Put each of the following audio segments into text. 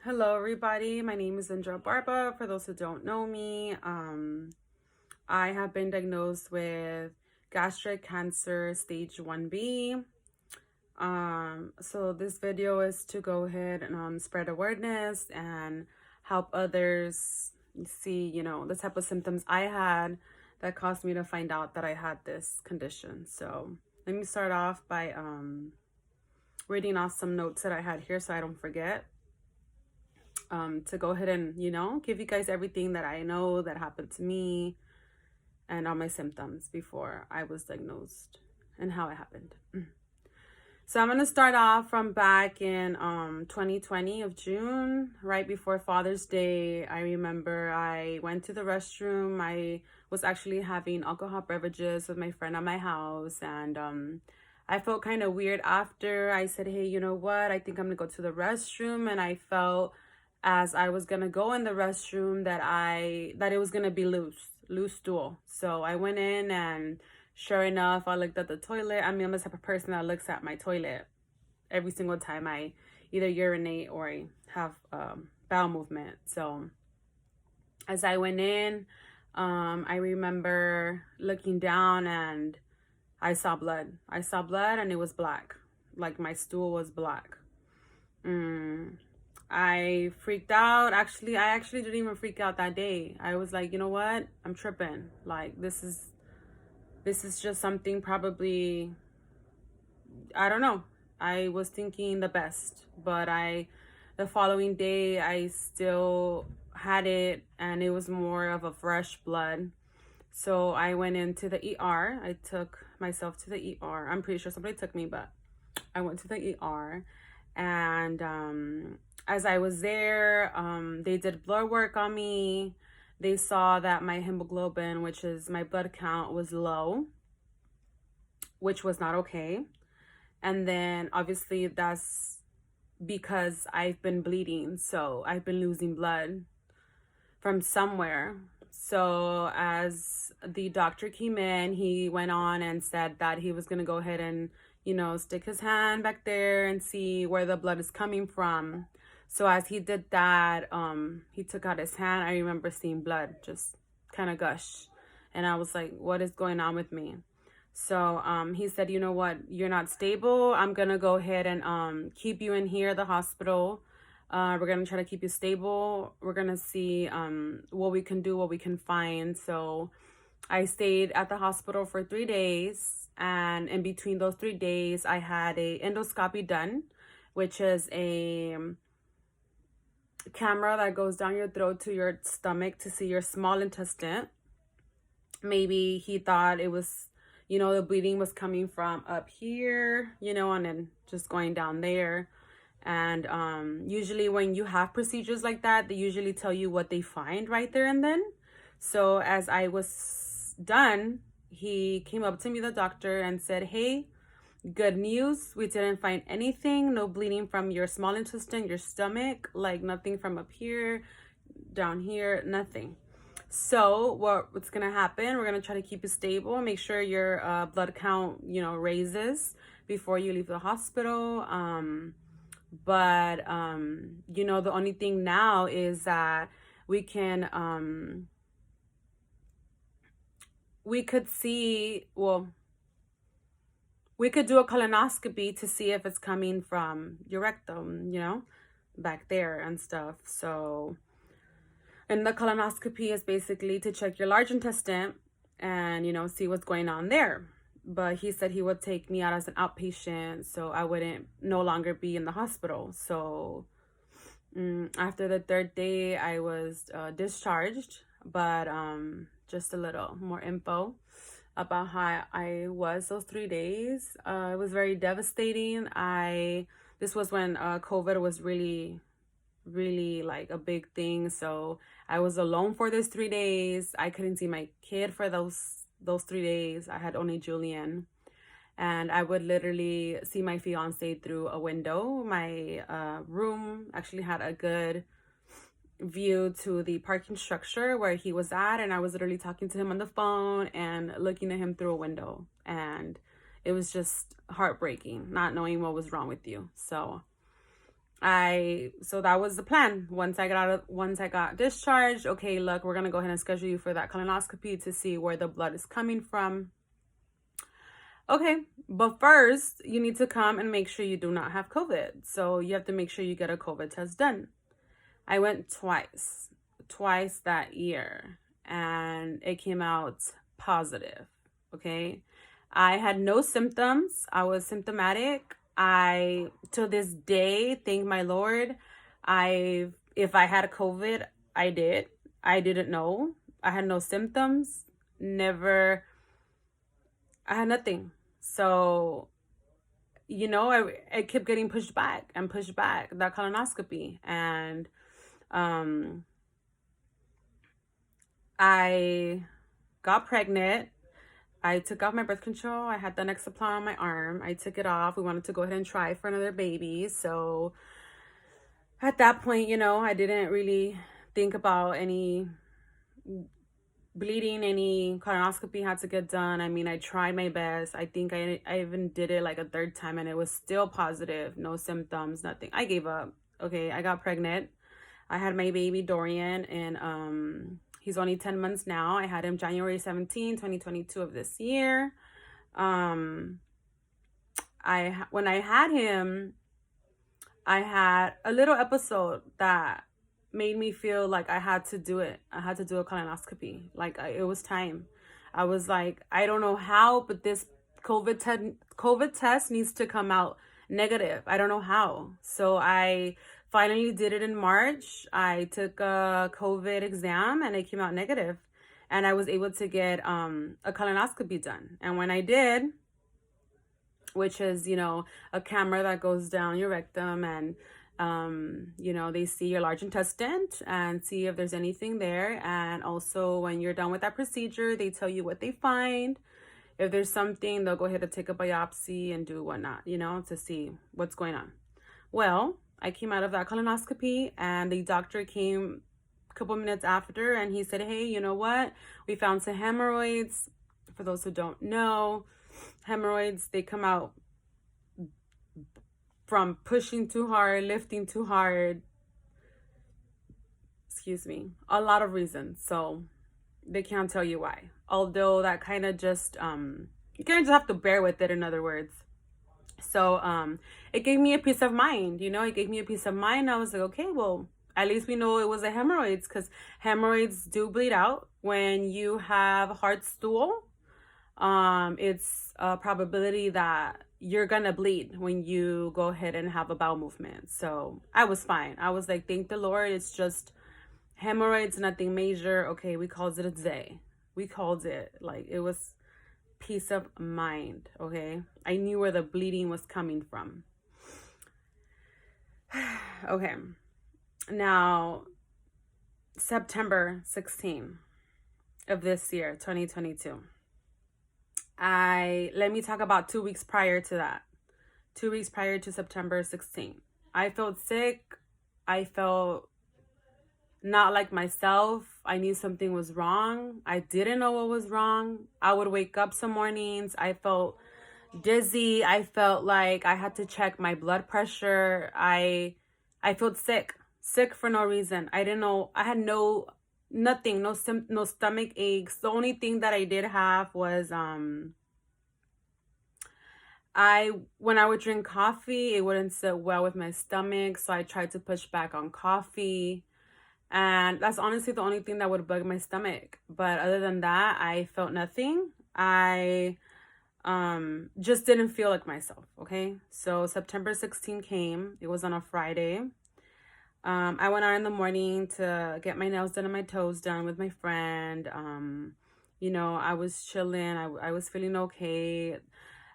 Hello everybody, my name is Indra Barba. For those who don't know me, I have been diagnosed with gastric cancer stage 1B. So this video is to go ahead and spread awareness and help others see, the type of symptoms I had that caused me to find out that I had this condition. So let me start off by reading off some notes that I had here so I don't forget. To go ahead and, give you guys everything that I know that happened to me and all my symptoms before I was diagnosed and how it happened. So I'm going to start off from back in 2020 of June, right before Father's Day. I remember I went to the restroom. I was actually having alcohol beverages with my friend at my house, and I felt kind of weird after. I said, hey, you know what? I think I'm going to go to the restroom, and I felt as I was gonna go in the restroom that it was gonna be loose stool. So I went in, and sure enough, I looked at the toilet. I mean, I'm the type of person that looks at my toilet every single time I either urinate or I have bowel movement. So as I went in, I remember looking down and I saw blood. And it was black. Like my stool was black. I freaked out. I actually didn't even freak out that day. I was like, you know what? I'm tripping. Like, this is just something probably, I don't know. I was thinking the best, but the following day, I still had it, and it was more of a fresh blood. So I went into the ER. I took myself to the ER. I'm pretty sure somebody took me, but I went to the ER, and as I was there, they did blood work on me. They saw that my hemoglobin, which is my blood count, was low, which was not okay. And then obviously that's because I've been bleeding. So I've been losing blood from somewhere. So as the doctor came in, he went on and said that he was going to go ahead and, stick his hand back there and see where the blood is coming from. So as he did that, he took out his hand. I remember seeing blood just kind of gush. And I was like, what is going on with me? So he said, you know what? You're not stable. I'm going to go ahead and keep you in here at the hospital. We're going to try to keep you stable. We're going to see what we can do, what we can find. So I stayed at the hospital for 3 days. And in between those 3 days, I had a endoscopy done, which is a camera that goes down your throat to your stomach to see your small intestine. Maybe he thought it was, the bleeding was coming from up here, and then just going down there. And usually when you have procedures like that, they usually tell you what they find right there and then. So as I was done, he came up to me, the doctor, and said, hey, good news. We didn't find anything. No bleeding from your small intestine, your stomach, like nothing from up here, down here, nothing. So what's going to happen, we're going to try to keep you stable, make sure your blood count, raises before you leave the hospital. But the only thing now is that we can, we could do a colonoscopy to see if it's coming from your rectum, back there and stuff. So, and the colonoscopy is basically to check your large intestine and, see what's going on there. But he said he would take me out as an outpatient, so I wouldn't no longer be in the hospital. So after the 3rd day, I was discharged, but just a little more info about how I was those 3 days. It was very devastating. This was when COVID was really like a big thing. So I was alone for those 3 days. I couldn't see my kid for those 3 days. I had only Julian, and I would literally see my fiance through a window. My room actually had a good view to the parking structure where he was at, and I was literally talking to him on the phone and looking at him through a window, and it was just heartbreaking not knowing what was wrong with you. So So that was the plan. Once I got discharged, okay, look, we're gonna go ahead and schedule you for that colonoscopy to see where the blood is coming from. Okay, but first you need to come and make sure you do not have COVID. So you have to make sure you get a COVID test done. I went twice that year, and it came out positive. Okay. I had no symptoms. I was symptomatic. I, to this day, thank my Lord, if I had COVID, I did. I didn't know. I had no symptoms. Never, I had nothing. So, I kept getting pushed back and pushed back, that colonoscopy. And I got pregnant. I took off my birth control. I had the next supply on my arm. I took it off. We wanted to go ahead and try for another baby. So at that point, I didn't really think about any bleeding, any colonoscopy had to get done. I mean, I tried my best. I think I even did it like a third time, and it was still positive. No symptoms, nothing. I gave up. Okay, I got pregnant. I had my baby Dorian, and he's only 10 months now. I had him January 17, 2022 of this year. When I had him, I had a little episode that made me feel like I had to do it. I had to do a colonoscopy. Like it was time. I was like, I don't know how, but this COVID test needs to come out negative. I don't know how. So I finally did it in March. I took a COVID exam and it came out negative, and I was able to get a colonoscopy done. And when I did, which is, a camera that goes down your rectum, and they see your large intestine and see if there's anything there. And also when you're done with that procedure, they tell you what they find. If there's something, they'll go ahead and take a biopsy and do whatnot, to see what's going on. Well, I came out of that colonoscopy, and the doctor came a couple minutes after, and he said, hey, you know what? We found some hemorrhoids. For those who don't know, hemorrhoids, they come out from pushing too hard, lifting too hard, a lot of reasons. So they can't tell you why. Although that kind of just, you kind of just have to bear with it, in other words. So it gave me a peace of mind, it gave me a peace of mind. I was like, okay, well, at least we know it was a hemorrhoids, because hemorrhoids do bleed out. When you have hard stool, it's a probability that you're gonna bleed when you go ahead and have a bowel movement. So I was fine. I was like, thank the Lord, it's just hemorrhoids, nothing major. Okay, we called it a day. We called it, like, it was peace of mind. Okay, I knew where the bleeding was coming from. Okay, now September 16 of this year, 2022. Let me talk about 2 weeks prior to that. 2 weeks prior to September 16. I felt sick. I felt not like myself. I knew something was wrong. I didn't know what was wrong. I would wake up some mornings. I felt dizzy. I felt like I had to check my blood pressure. I felt sick for no reason. I didn't know. I had nothing, no stomach aches. The only thing that I did have was when I would drink coffee, it wouldn't sit well with my stomach, so I tried to push back on coffee, and that's honestly the only thing that would bug my stomach. But other than that, I felt nothing. I just didn't feel like myself. Okay, so September 16 came. It was on a Friday. I went out in the morning to get my nails done and my toes done with my friend. I was chilling. I was feeling okay.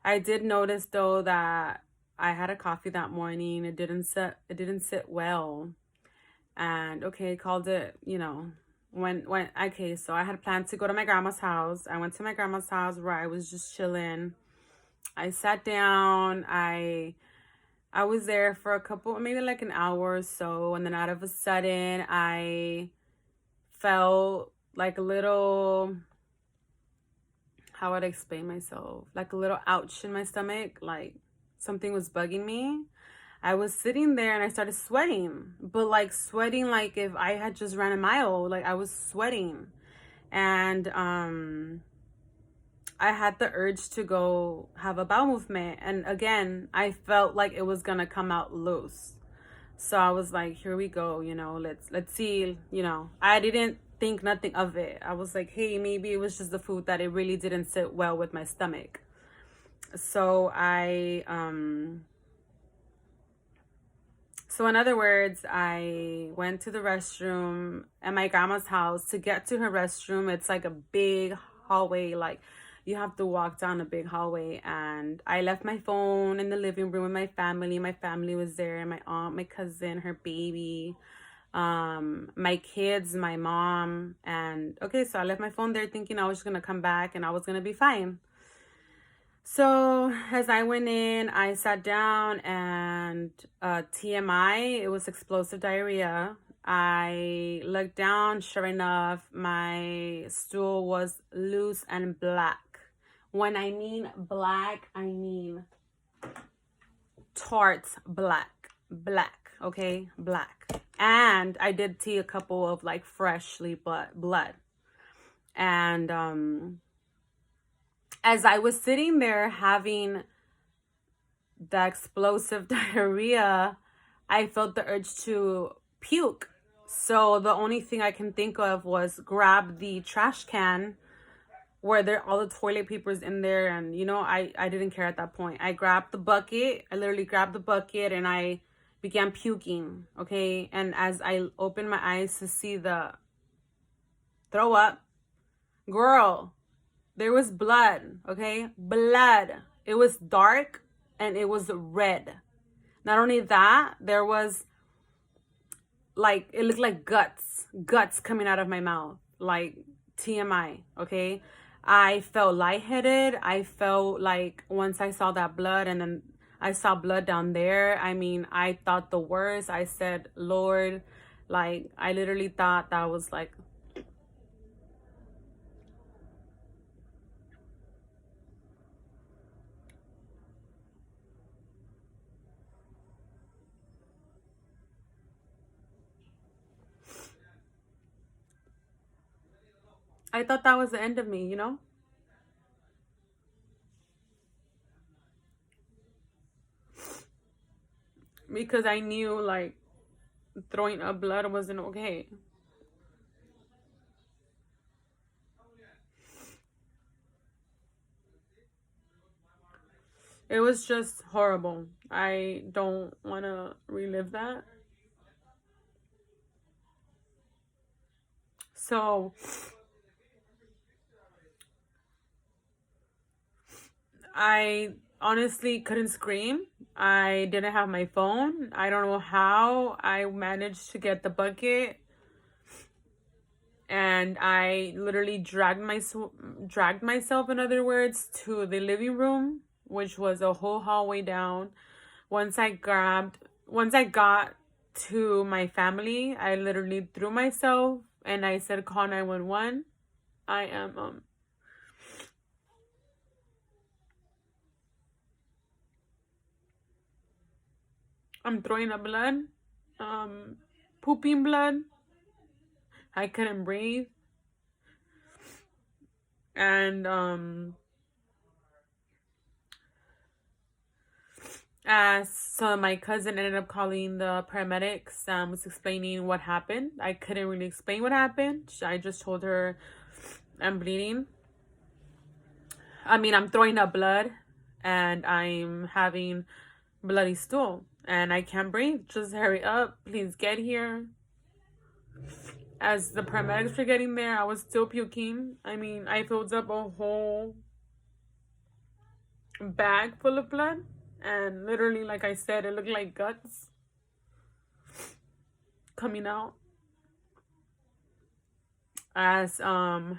I did notice though that I had a coffee that morning. It didn't sit well. And okay, called it, okay, so I had planned to go to my grandma's house. I went to my grandma's house where I was just chilling. I sat down. I was there for a couple, maybe like an hour or so, and then out of a sudden, I felt like a little, how would I explain myself? Like a little ouch in my stomach, like something was bugging me. I was sitting there and I started sweating, but like sweating like if I had just ran a mile. Like I was sweating. And I had the urge to go have a bowel movement. And again, I felt like it was gonna come out loose. So I was like, here we go, let's see, I didn't think nothing of it. I was like, hey, maybe it was just the food that it really didn't sit well with my stomach. So so in other words, I went to the restroom at my grandma's house. To get to her restroom, it's like a big hallway, like you have to walk down a big hallway. And I left my phone in the living room with my family. My family was there, my aunt, my cousin, her baby, my kids, my mom. And okay, so I left my phone there thinking I was just gonna come back and I was gonna be fine. So as I went in, I sat down and TMI, it was explosive diarrhea. I looked down, sure enough, my stool was loose and black. When I mean black, I mean tart black, okay, black. And I did see a couple of like freshly blood. And as I was sitting there having the explosive diarrhea, I felt the urge to puke. So the only thing I can think of was grab the trash can where all the toilet paper's in there. And, I didn't care at that point. I grabbed the bucket. I literally grabbed the bucket and I began puking, okay? And as I opened my eyes to see the throw up, girl, there was blood, okay? Blood. It was dark and it was red. Not only that, there was like, it looked like guts coming out of my mouth, like TMI, okay? I felt lightheaded. I felt like once I saw that blood and then I saw blood down there, I mean, I thought the worst. I said, Lord, like, I literally thought that was like, I thought that was the end of me, Because I knew like throwing up blood wasn't okay. It was just horrible. I don't want to relive that. So I honestly couldn't scream. I didn't have my phone. I don't know how I managed to get the bucket. And I literally dragged myself, in other words, to the living room, which was a whole hallway down. Once I got to my family, I literally threw myself and I said, call 911. I am I'm throwing up blood, pooping blood. I couldn't breathe. And so my cousin ended up calling the paramedics, was explaining what happened. I couldn't really explain what happened. I just told her I'm bleeding. I mean, I'm throwing up blood and I'm having bloody stool and I can't breathe. Just hurry up. Please get here. As the paramedics were getting there, I was still puking. I mean, I filled up a whole bag full of blood. And literally, like I said, it looked like guts coming out. As the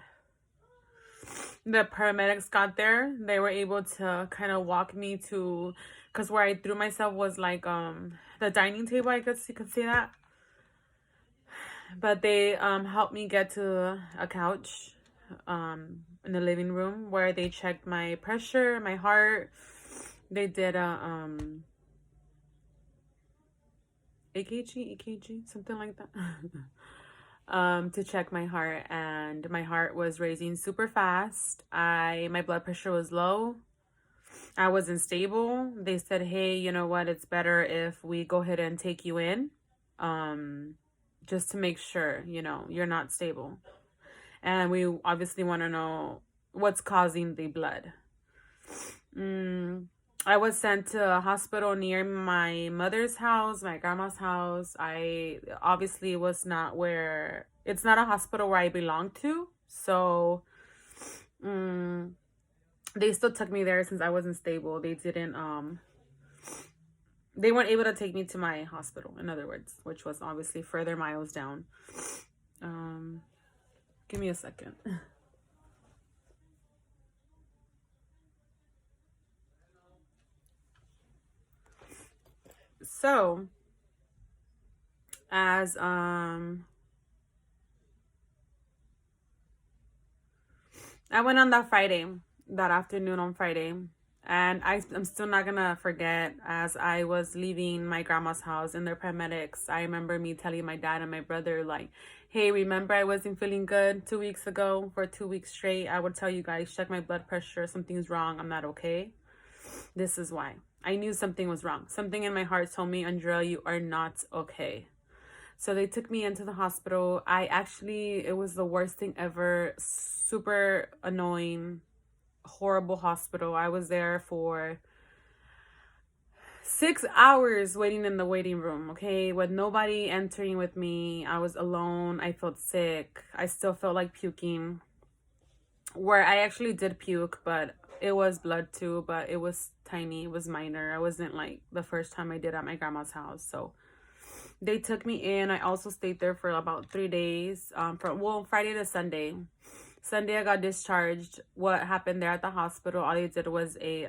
paramedics got there, they were able to kind of walk me to, because where I threw myself was like the dining table, I guess you could say that. But they helped me get to a couch in the living room where they checked my pressure, my heart. They did a EKG, something like that. To check my heart, and my heart was racing super fast. My blood pressure was low. I wasn't stable. They said, hey, you know what? It's better if we go ahead and take you in, just to make sure, you're not stable. And we obviously want to know what's causing the blood. I was sent to a hospital near my mother's house, my grandma's house. I obviously was not where, it's not a hospital where I belong to. So, they still took me there since I wasn't stable. They weren't able to take me to my hospital, in other words, which was obviously further miles down. Give me a second. So, as I went on that afternoon on Friday, and I'm still not gonna forget, as I was leaving my grandma's house and their paramedics, I remember me telling my dad and my brother, like, hey, remember I wasn't feeling good 2 weeks ago? For 2 weeks straight, I would tell you guys, check my blood pressure, something's wrong, I'm not okay. This is why. I knew something was wrong. Something in my heart told me, Andrea, you are not okay. So they took me into the hospital. It was the worst thing ever. Super annoying, horrible hospital. I was there for 6 hours waiting in the waiting room, okay, with nobody entering with me. I was alone. I felt sick. I still felt like puking, where I actually did puke, but it was blood too, but it was tiny. It was minor. I wasn't like the first time I did at my grandma's house. So they took me in. I also stayed there for about 3 days, from Friday to Sunday. Sunday I got discharged. What happened there at the hospital, all they did was a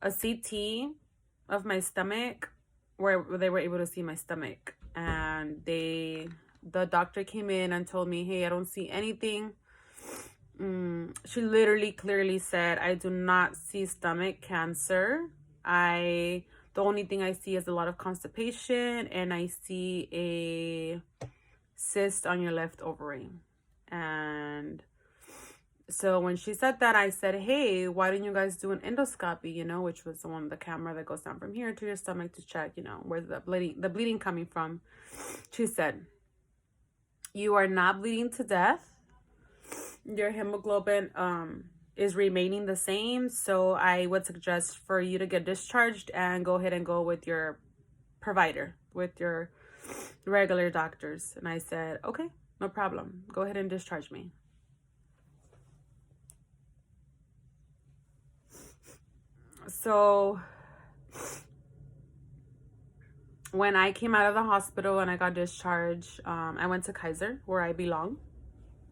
CT of my stomach, where they were able to see my stomach, and the doctor came in and told me, hey, I don't see anything. She literally clearly said, I do not see stomach cancer. The only thing I see is a lot of constipation, and I see a cyst on your left ovary. And so when she said that, I said, hey, why don't you guys do an endoscopy, which was the camera that goes down from here to your stomach to check, where's the bleeding coming from. She said, you are not bleeding to death. Your hemoglobin is remaining the same. So I would suggest for you to get discharged and go ahead and go with your provider, with your regular doctors. And I said, okay, no problem. Go ahead and discharge me. So when I came out of the hospital and I got discharged, I went to Kaiser, where I belong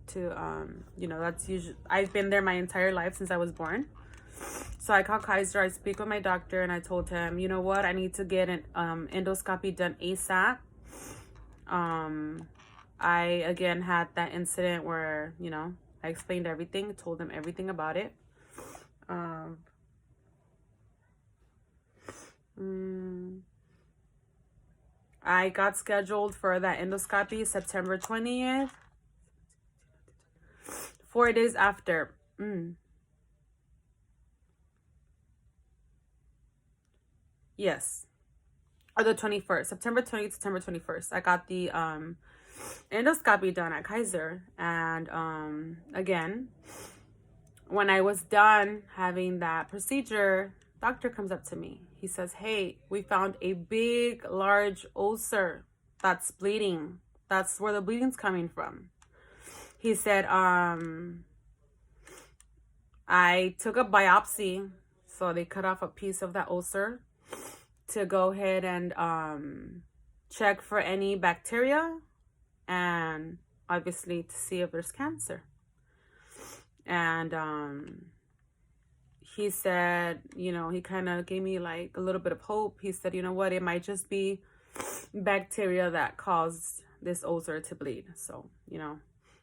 to. That's usually, I've been there my entire life since I was born. So I called Kaiser. I speak with my doctor, and I told him, you know what, I need to get an endoscopy done ASAP. I again had that incident where, I explained everything, told him everything about it. I got scheduled for that endoscopy September 20th. 4 days after. Yes. Or the 21st. September 20th, September 21st. I got the endoscopy done at Kaiser. And again, when I was done having that procedure, doctor comes up to me. He says, hey, we found a big, large ulcer that's bleeding. That's where the bleeding's coming from. He said, I took a biopsy. So they cut off a piece of that ulcer to go ahead and check for any bacteria, and obviously to see if there's cancer. And he said, he kind of gave me like a little bit of hope. He said, you know what, it might just be bacteria that caused this ulcer to bleed. So,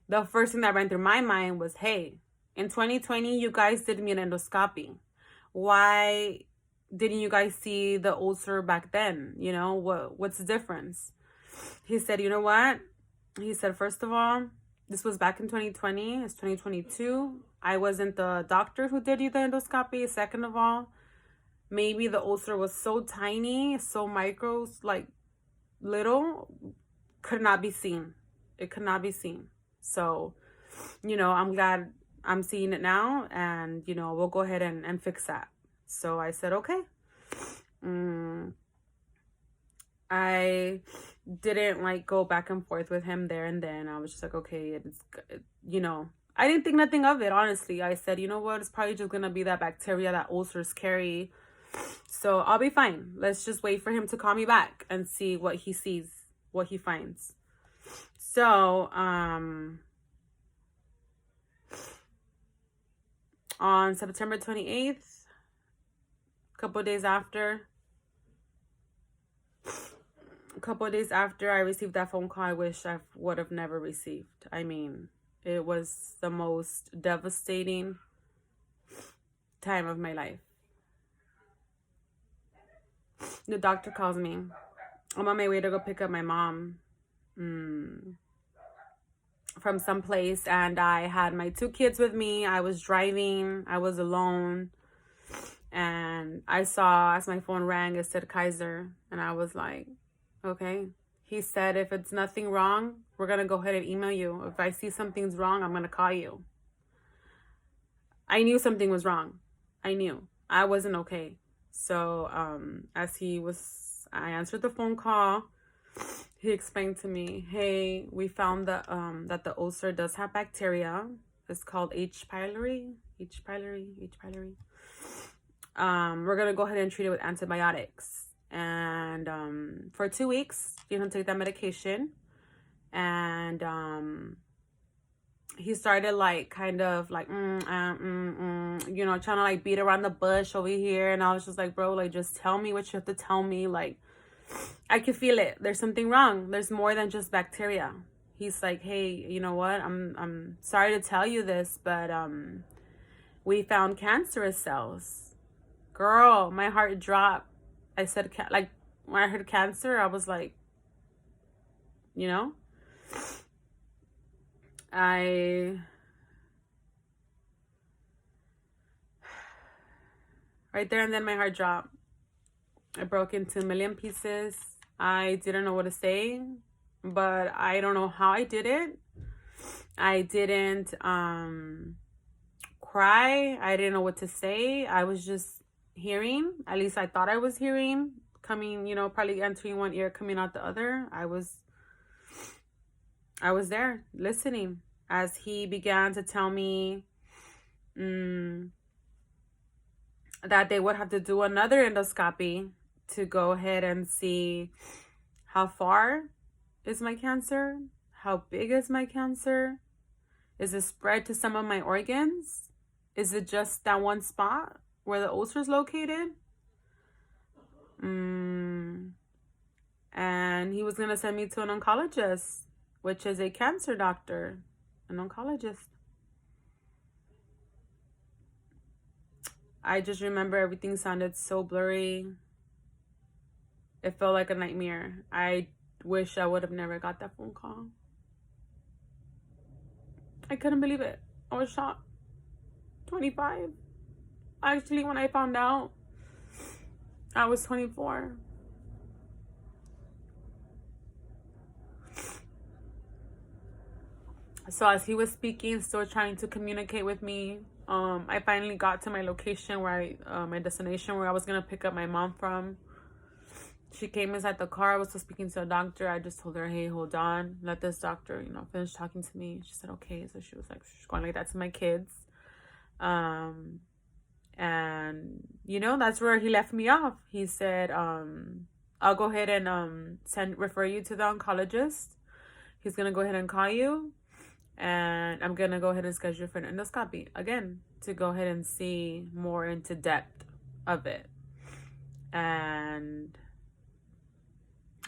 the first thing that ran through my mind was, hey, in 2020, you guys did me an endoscopy. Why didn't you guys see the ulcer back then? You know, what's the difference? He said, you know what? He said, first of all, this was back in 2020. It's 2022. I wasn't the doctor who did you the endoscopy. Second of all, maybe the ulcer was so tiny, so micro, like little, could not be seen. It could not be seen. So, you know, I'm glad I'm seeing it now, and, you know, we'll go ahead and fix that. So I said, okay. I didn't like go back and forth with him there and then. I was just like, okay, you know, I didn't think nothing of it, honestly. I said, you know what, it's probably just gonna be that bacteria that ulcers carry, so I'll be fine. Let's just wait for him to call me back and see what he sees, what he finds. So on September 28th, a couple of days after I received that phone call, I wish I would have never received. I mean, it was the most devastating time of my life. The doctor calls me. I'm on my way to go pick up my mom from someplace, and I had my 2 kids with me. I was driving. I was alone. And I saw, as my phone rang, it said Kaiser. And I was like, okay. He said, if it's nothing wrong, we're going to go ahead and email you. If I see something's wrong, I'm going to call you. I knew something was wrong. I knew. I wasn't okay. So I answered the phone call. He explained to me, hey, we found that the ulcer does have bacteria. It's called H. pylori. We're going to go ahead and treat it with antibiotics. And for 2 weeks, you can take that medication. And he started like kind of like, you know, trying to like beat around the bush over here. And I was just like, bro, like, just tell me what you have to tell me. Like, I can feel it. There's something wrong. There's more than just bacteria. He's like, hey, you know what? I'm sorry to tell you this, but we found cancerous cells. Girl, my heart dropped. I said, like, when I heard cancer, I was like, you know, right there and then my heart dropped. I broke into a million pieces. I didn't know what to say, but I don't know how I did it. I didn't cry. I didn't know what to say. I was just hearing. At least I thought I was hearing. Coming, you know, probably entering one ear, coming out the other. I was there listening as he began to tell me that they would have to do another endoscopy to go ahead and see how far is my cancer, how big is my cancer, is it spread to some of my organs, is it just that one spot where the ulcer is located. And he was going to send me to an oncologist, which is a cancer doctor, an oncologist. I just remember everything sounded so blurry. It felt like a nightmare. I wish I would have never got that phone call. I couldn't believe it. I was shocked. 25. Actually, when I found out, I was 24. So as he was speaking, still trying to communicate with me, I finally got to my location where my destination where I was going to pick up my mom from. She came inside the car. I was still speaking to a doctor. I just told her, hey, hold on. Let this doctor, you know, finish talking to me. She said, okay. So she was like, she's going like that to my kids. And, you know, that's where he left me off. He said, I'll go ahead and refer you to the oncologist. He's going to go ahead and call you. And I'm going to go ahead and schedule for an endoscopy again to go ahead and see more into depth of it. And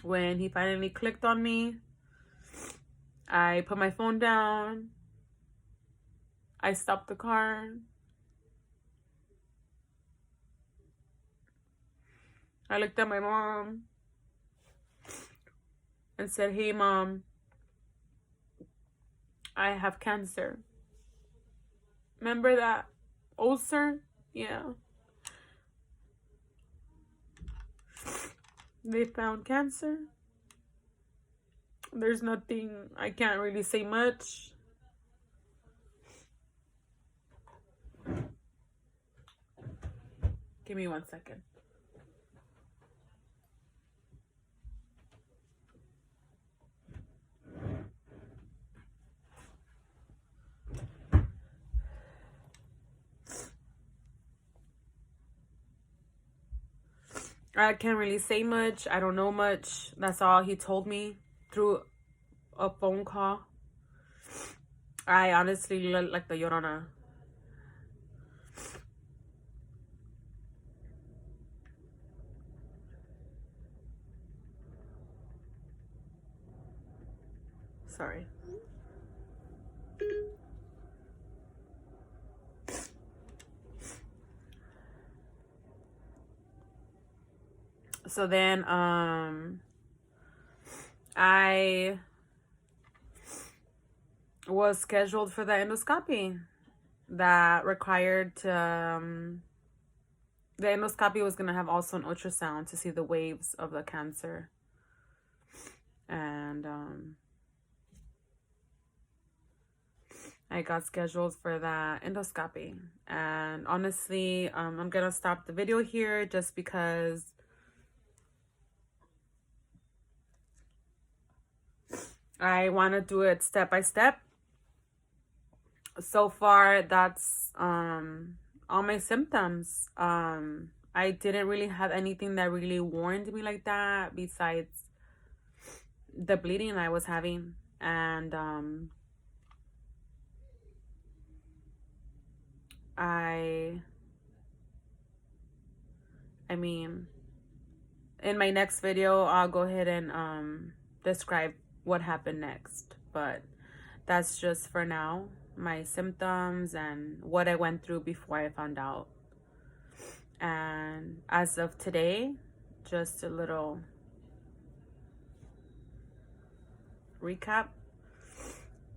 when he finally clicked on me, I put my phone down. I stopped the car. I looked at my mom and said, "Hey, Mom, I have cancer. Remember that ulcer? Yeah. They found cancer. There's nothing, I can't really say much. Give me 1 second. I can't really say much. I don't know much. That's all he told me through a phone call. I honestly look like the Llorona. Sorry. So then, I was scheduled for the endoscopy that required the endoscopy was going to have also an ultrasound to see the waves of the cancer. And I got scheduled for that endoscopy. And honestly, I'm going to stop the video here just because I want to do it step by step. So far, that's all my symptoms. I didn't really have anything that really warned me like that besides the bleeding I was having. And I mean, in my next video, I'll go ahead and describe what happened next. But that's just for now, my symptoms and what I went through before I found out. And as of today, just a little recap.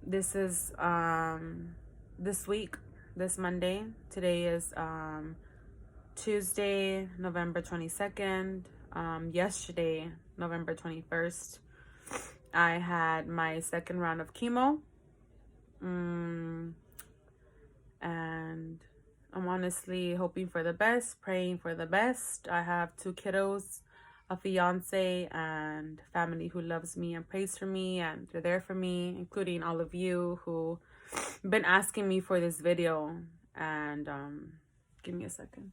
This is this week, this Monday. Today is Tuesday, November 22nd. Yesterday, November 21st, I had my second round of chemo. And I'm honestly hoping for the best, praying for the best. I have 2 kiddos, a fiance, and family who loves me and prays for me, and they're there for me, including all of you who been asking me for this video. And give me a second.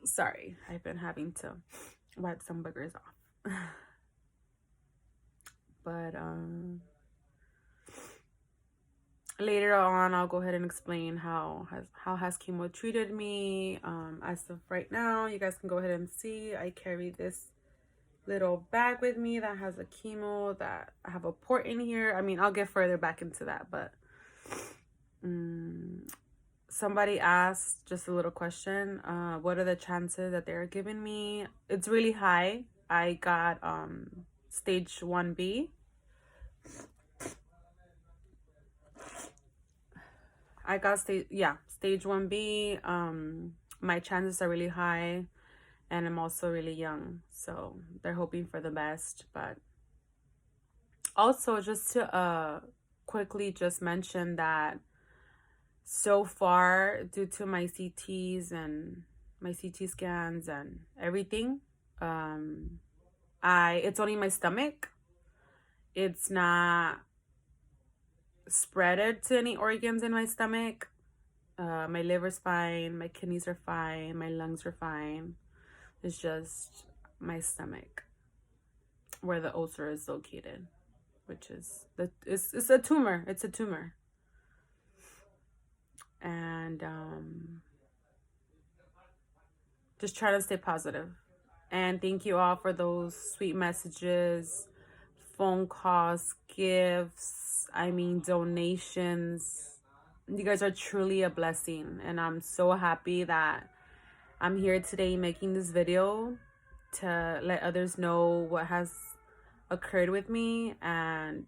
Sorry, I've been having to wipe some boogers off. But later on, I'll go ahead and explain how has chemo treated me. As of right now, you guys can go ahead and see I carry this little bag with me that has a chemo, that I have a port in here. I mean, I'll get further back into that, but somebody asked just a little question, what are the chances that they're giving me? It's really high. I got stage 1B. I got stage 1B. My chances are really high, and I'm also really young, so they're hoping for the best. But also, just to quickly just mention that so far, due to my CTs and my CT scans and everything, it's only my stomach. It's not spreaded to any organs in my stomach. My liver's fine, my kidneys are fine, my lungs are fine. It's just my stomach where the ulcer is located, which is it's a tumor. It's a tumor. And just try to stay positive. And thank you all for those sweet messages, phone calls, gifts, donations. You guys are truly a blessing, and I'm so happy that I'm here today making this video to let others know what has occurred with me and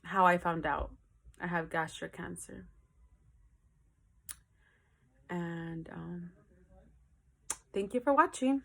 how I found out I have gastric cancer. And thank you for watching.